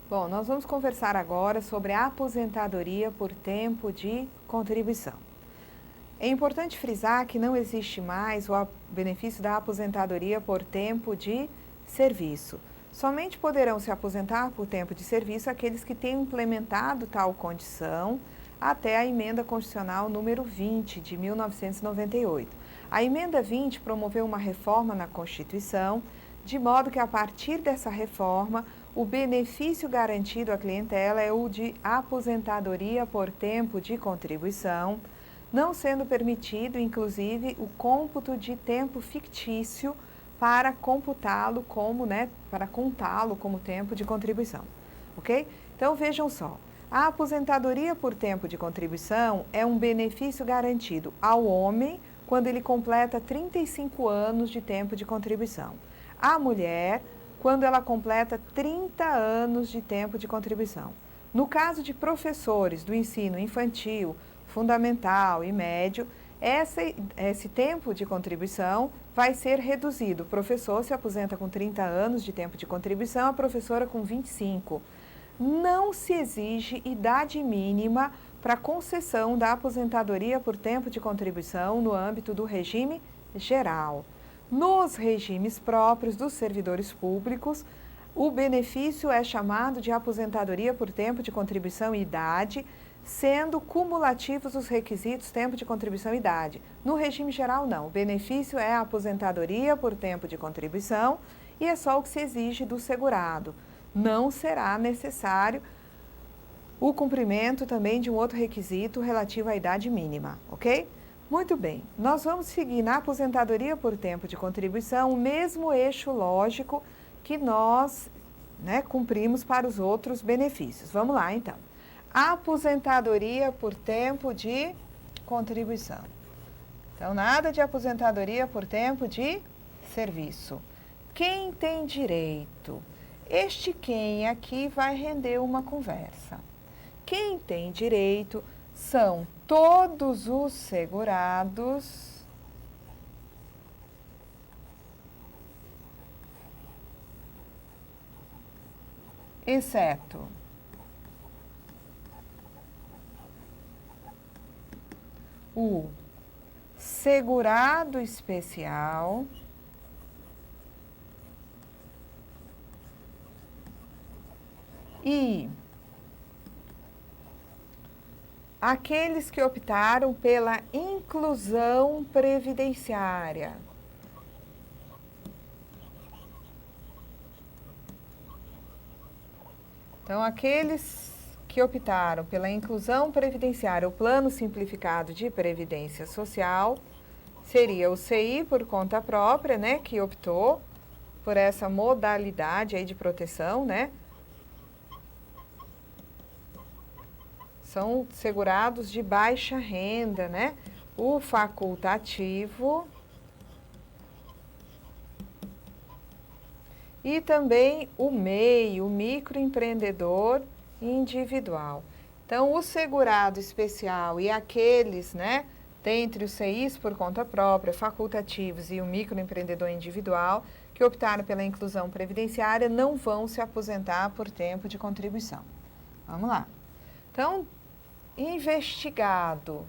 Bom, nós vamos conversar agora sobre a aposentadoria por tempo de contribuição. É importante frisar que não existe mais o benefício da aposentadoria por tempo de serviço. Somente poderão se aposentar por tempo de serviço aqueles que tenham implementado tal condição até a emenda constitucional número 20 de 1998. A emenda 20 promoveu uma reforma na Constituição, de modo que a partir dessa reforma, o benefício garantido à clientela é o de aposentadoria por tempo de contribuição, não sendo permitido, inclusive, o cômputo de tempo fictício para computá-lo como, para contá-lo como tempo de contribuição, ok? Então, vejam só, a aposentadoria por tempo de contribuição é um benefício garantido ao homem quando ele completa 35 anos de tempo de contribuição. À mulher, quando ela completa 30 anos de tempo de contribuição. No caso de professores do ensino infantil, fundamental e médio, esse tempo de contribuição vai ser reduzido. O professor se aposenta com 30 anos de tempo de contribuição, a professora com 25. Não se exige idade mínima para concessão da aposentadoria por tempo de contribuição no âmbito do regime geral. Nos regimes próprios dos servidores públicos, o benefício é chamado de aposentadoria por tempo de contribuição e idade, sendo cumulativos os requisitos tempo de contribuição e idade. No regime geral, não. O benefício é a aposentadoria por tempo de contribuição e é só o que se exige do segurado. Não será necessário o cumprimento também de um outro requisito relativo à idade mínima, ok? Muito bem, nós vamos seguir na aposentadoria por tempo de contribuição o mesmo eixo lógico que nós cumprimos para os outros benefícios. Vamos lá, então. Aposentadoria por tempo de contribuição. Então, nada de aposentadoria por tempo de serviço. Quem tem direito? Este quem aqui vai render uma conversa. Quem tem direito são todos os segurados exceto o segurado especial e aqueles que optaram pela inclusão previdenciária. Então, aqueles que optaram pela inclusão previdenciária, o Plano Simplificado de Previdência Social, seria o CI por conta própria, que optou por essa modalidade aí de proteção, São segurados de baixa renda, O facultativo e também o MEI, o microempreendedor individual. Então, o segurado especial e aqueles, dentre os CIs por conta própria, facultativos e o microempreendedor individual, que optaram pela inclusão previdenciária, não vão se aposentar por tempo de contribuição. Vamos lá. Então, investigado,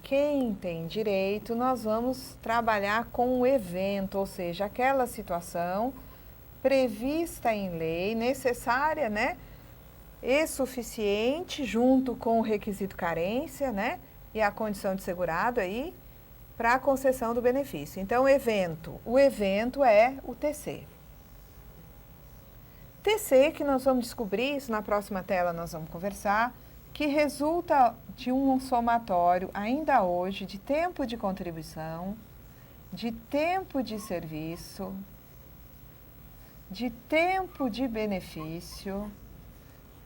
quem tem direito, nós vamos trabalhar com o evento, ou seja, aquela situação prevista em lei, necessária, e suficiente, junto com o requisito carência, e a condição de segurado aí, para a concessão do benefício. Então, o evento é o TC. TC, que nós vamos descobrir, isso na próxima tela nós vamos conversar, que resulta de um somatório, ainda hoje, de tempo de contribuição, de tempo de serviço, de tempo de benefício,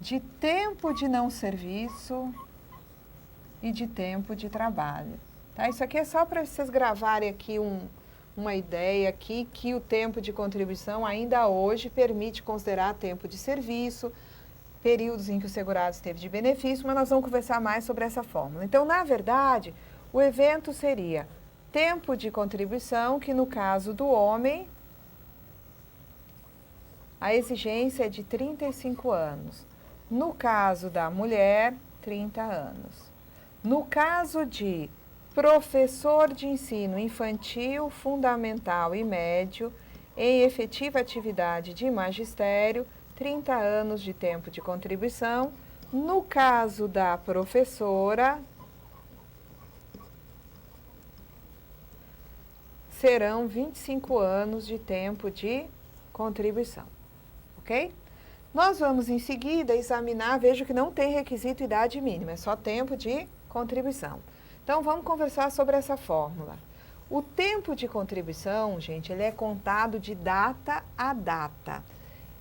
de tempo de não serviço e de tempo de trabalho. Tá? Isso aqui é só para vocês gravarem aqui uma ideia aqui que o tempo de contribuição ainda hoje permite considerar tempo de serviço, períodos em que o segurado esteve de benefício, mas nós vamos conversar mais sobre essa fórmula. Então, na verdade, o evento seria tempo de contribuição, que no caso do homem a exigência é de 35 anos. No caso da mulher, 30 anos. No caso de professor de ensino infantil, fundamental e médio, em efetiva atividade de magistério, 30 anos de tempo de contribuição. No caso da professora, serão 25 anos de tempo de contribuição, ok? Nós vamos em seguida examinar, vejo que não tem requisito idade mínima, é só tempo de contribuição. Então vamos conversar sobre essa fórmula. O tempo de contribuição, gente, ele é contado de data a data.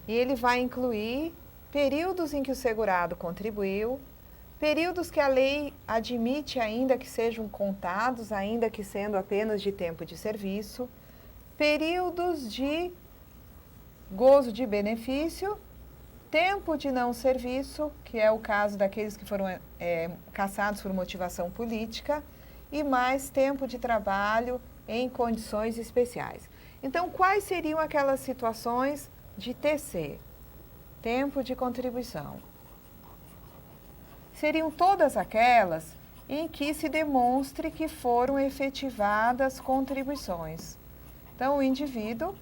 E ele vai incluir períodos em que o segurado contribuiu, períodos que a lei admite ainda que sejam contados, ainda que sendo apenas de tempo de serviço, períodos de gozo de benefício, tempo de não serviço, que é o caso daqueles que foram cassados por motivação política, e mais tempo de trabalho em condições especiais. Então, quais seriam aquelas situações de TC? Tempo de contribuição. Seriam todas aquelas em que se demonstre que foram efetivadas contribuições. Então, o indivíduo,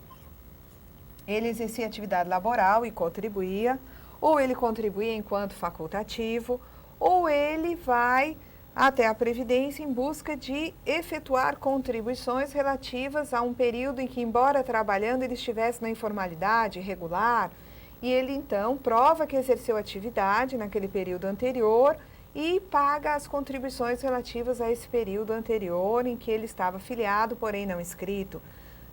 ele exercia atividade laboral e contribuía, ou ele contribuía enquanto facultativo, ou ele vai até a Previdência em busca de efetuar contribuições relativas a um período em que, embora trabalhando, ele estivesse na informalidade irregular, e ele então prova que exerceu atividade naquele período anterior e paga as contribuições relativas a esse período anterior em que ele estava filiado, porém não inscrito.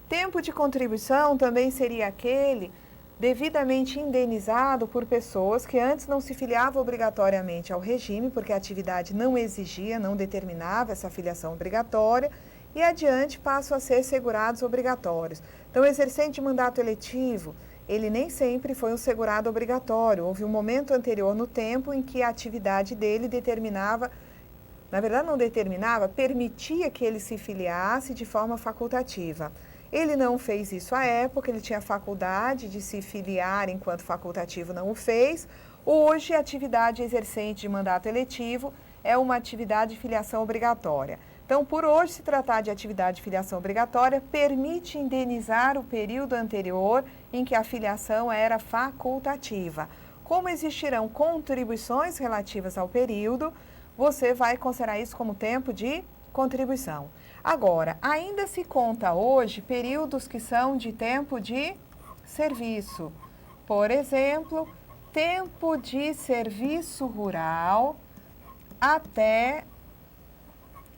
Tempo de contribuição também seria aquele devidamente indenizado por pessoas que antes não se filiavam obrigatoriamente ao regime, porque a atividade não exigia, não determinava essa filiação obrigatória, e adiante passam a ser segurados obrigatórios. Então, o exercente de mandato eletivo, ele nem sempre foi um segurado obrigatório. Houve um momento anterior no tempo em que a atividade dele determinava, na verdade não determinava, permitia que ele se filiasse de forma facultativa. Ele não fez isso à época, ele tinha faculdade de se filiar enquanto facultativo, não o fez. Hoje, a atividade exercente de mandato eletivo é uma atividade de filiação obrigatória. Então, por hoje se tratar de atividade de filiação obrigatória, permite indenizar o período anterior em que a filiação era facultativa. Como existirão contribuições relativas ao período, você vai considerar isso como tempo de contribuição. Agora, ainda se conta hoje períodos que são de tempo de serviço. Por exemplo, tempo de serviço rural até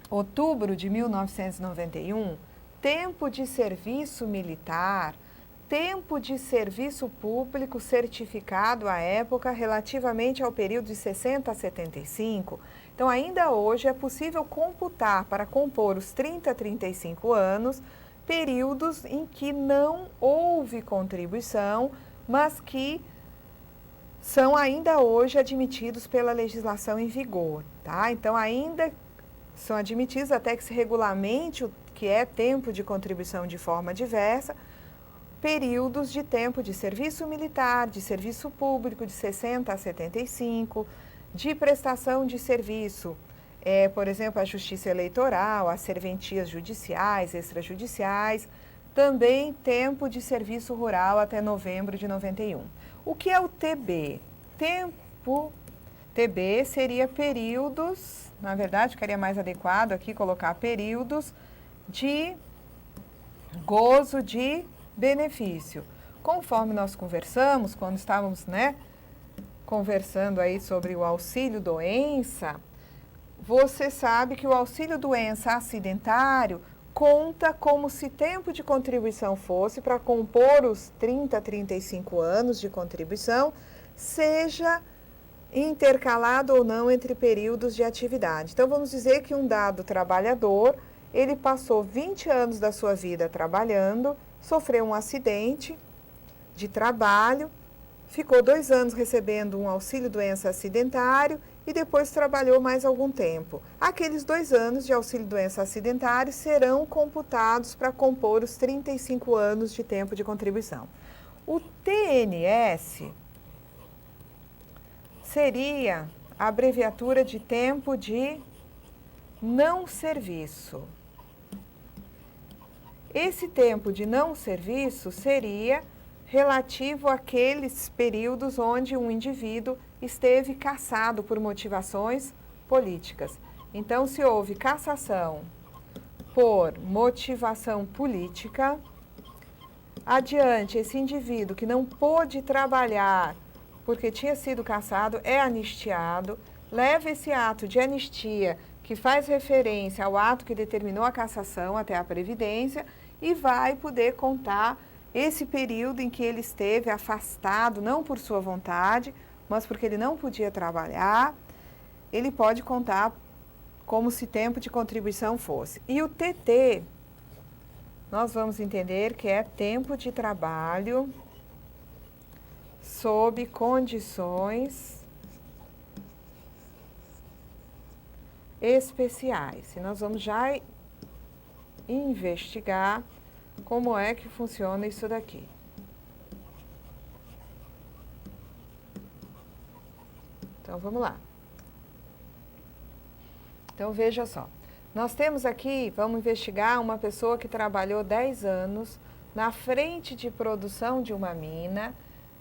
outubro de 1991, tempo de serviço militar, tempo de serviço público certificado à época relativamente ao período de 60 a 75. Então, ainda hoje é possível computar para compor os 30 a 35 anos, períodos em que não houve contribuição, mas que são ainda hoje admitidos pela legislação em vigor, tá? Então, ainda são admitidos até que se regulamente o que é tempo de contribuição de forma diversa, períodos de tempo de serviço militar, de serviço público de 60 a 75, de prestação de serviço, por exemplo, a justiça eleitoral, as serventias judiciais, extrajudiciais, também tempo de serviço rural até novembro de 91. O que é o TB? TB seria períodos, na verdade, ficaria mais adequado aqui colocar períodos de gozo de benefício. Conforme nós conversamos, quando estávamos, conversando aí sobre o auxílio-doença, você sabe que o auxílio-doença acidentário conta como se tempo de contribuição fosse para compor os 30 a 35 anos de contribuição, seja intercalado ou não entre períodos de atividade. Então, vamos dizer que um dado trabalhador, ele passou 20 anos da sua vida trabalhando, sofreu um acidente de trabalho, ficou 2 anos recebendo um auxílio-doença acidentário e depois trabalhou mais algum tempo. Aqueles 2 anos de auxílio-doença acidentário serão computados para compor os 35 anos de tempo de contribuição. O TNS seria a abreviatura de tempo de não serviço. Esse tempo de não serviço seria relativo àqueles períodos onde um indivíduo esteve cassado por motivações políticas. Então, se houve cassação por motivação política, adiante, esse indivíduo que não pôde trabalhar porque tinha sido cassado é anistiado, leva esse ato de anistia, que faz referência ao ato que determinou a cassação até a Previdência, e vai poder contar esse período em que ele esteve afastado, não por sua vontade, mas porque ele não podia trabalhar, ele pode contar como se tempo de contribuição fosse. E o TT, nós vamos entender que é tempo de trabalho sob condições especiais. E nós vamos já investigar como é que funciona isso daqui. Então, vamos lá. Então, veja só. Nós temos aqui, vamos investigar uma pessoa que trabalhou 10 anos na frente de produção de uma mina.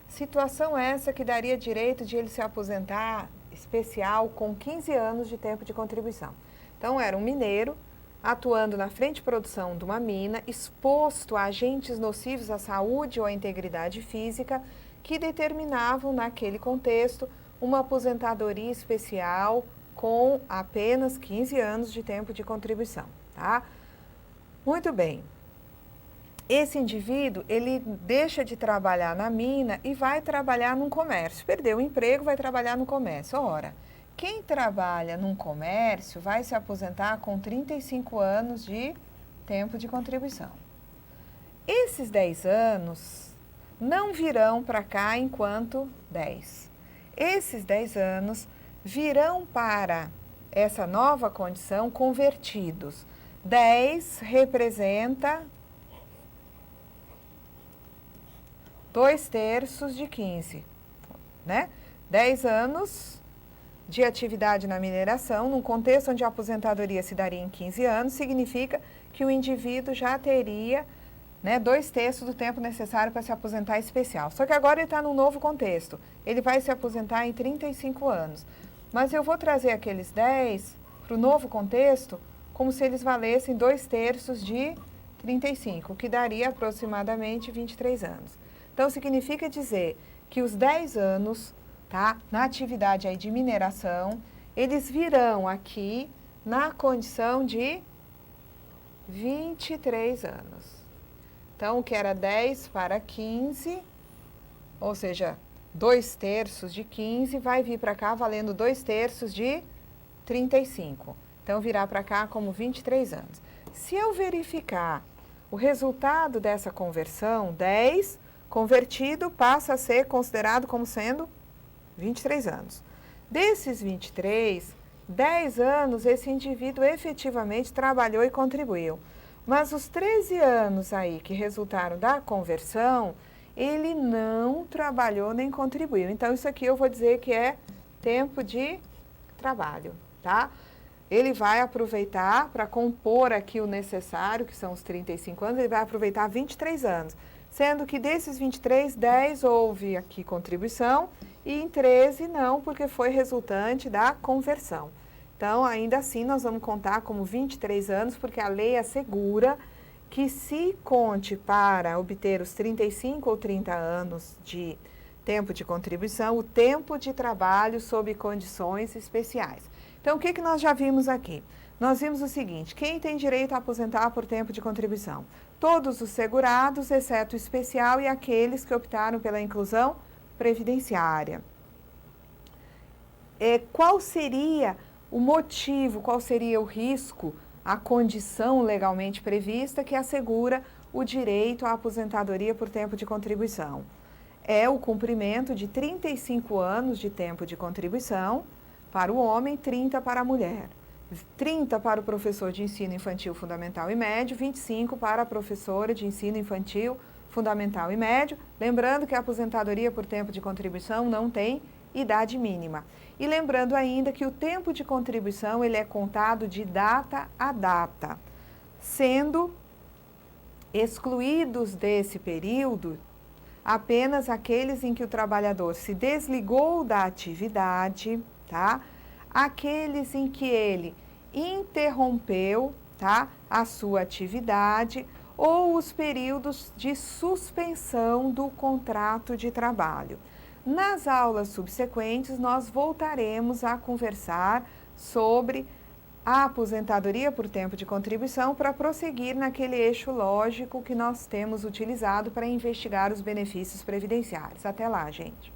Situação essa que daria direito de ele se aposentar especial com 15 anos de tempo de contribuição. Então, era um mineiro atuando na frente de produção de uma mina, exposto a agentes nocivos à saúde ou à integridade física, que determinavam, naquele contexto, uma aposentadoria especial com apenas 15 anos de tempo de contribuição, tá? Muito bem. Esse indivíduo, ele deixa de trabalhar na mina e vai trabalhar num comércio. Perdeu o emprego, vai trabalhar no comércio. Ora, quem trabalha num comércio vai se aposentar com 35 anos de tempo de contribuição. Esses 10 anos não virão para cá enquanto 10. Esses 10 anos virão para essa nova condição convertidos. 10 representa 2/3 de 15, né? 10 anos de atividade na mineração, num contexto onde a aposentadoria se daria em 15 anos, significa que o indivíduo já teria, né, 2/3 do tempo necessário para se aposentar especial. Só que agora ele está num novo contexto. Ele vai se aposentar em 35 anos. Mas eu vou trazer aqueles 10 para o novo contexto como se eles valessem 2/3 de 35, o que daria aproximadamente 23 anos. Então, significa dizer que os 10 anos, tá, na atividade aí de mineração, eles virão aqui na condição de 23 anos. Então, o que era 10 para 15, ou seja, 2/3 de 15, vai vir para cá valendo 2/3 de 35. Então, virá para cá como 23 anos. Se eu verificar o resultado dessa conversão, 10 convertido passa a ser considerado como sendo 23 anos. Desses 23, 10 anos esse indivíduo efetivamente trabalhou e contribuiu. Mas os 13 anos aí que resultaram da conversão, ele não trabalhou nem contribuiu. Então, isso aqui eu vou dizer que é tempo de trabalho, tá? Ele vai aproveitar para compor aqui o necessário, que são os 35 anos, ele vai aproveitar 23 anos. Sendo que desses 23, 10 houve aqui contribuição e em 13 não, porque foi resultante da conversão. Então, ainda assim, nós vamos contar como 23 anos, porque a lei assegura que se conte para obter os 35 ou 30 anos de tempo de contribuição, o tempo de trabalho sob condições especiais. Então, o que nós já vimos aqui? Nós vimos o seguinte: quem tem direito a aposentar por tempo de contribuição? Todos os segurados, exceto o especial e aqueles que optaram pela inclusão previdenciária. Qual seria o motivo, qual seria o risco, a condição legalmente prevista que assegura o direito à aposentadoria por tempo de contribuição? É o cumprimento de 35 anos de tempo de contribuição para o homem, 30 para a mulher. 30 para o professor de ensino infantil fundamental e médio, 25 para a professora de ensino infantil fundamental e médio, lembrando que a aposentadoria por tempo de contribuição não tem idade mínima. E lembrando ainda que o tempo de contribuição ele é contado de data a data, sendo excluídos desse período apenas aqueles em que o trabalhador se desligou da atividade, tá? Aqueles em que ele interrompeu, tá, a sua atividade ou os períodos de suspensão do contrato de trabalho. Nas aulas subsequentes, nós voltaremos a conversar sobre a aposentadoria por tempo de contribuição para prosseguir naquele eixo lógico que nós temos utilizado para investigar os benefícios previdenciários. Até lá, gente!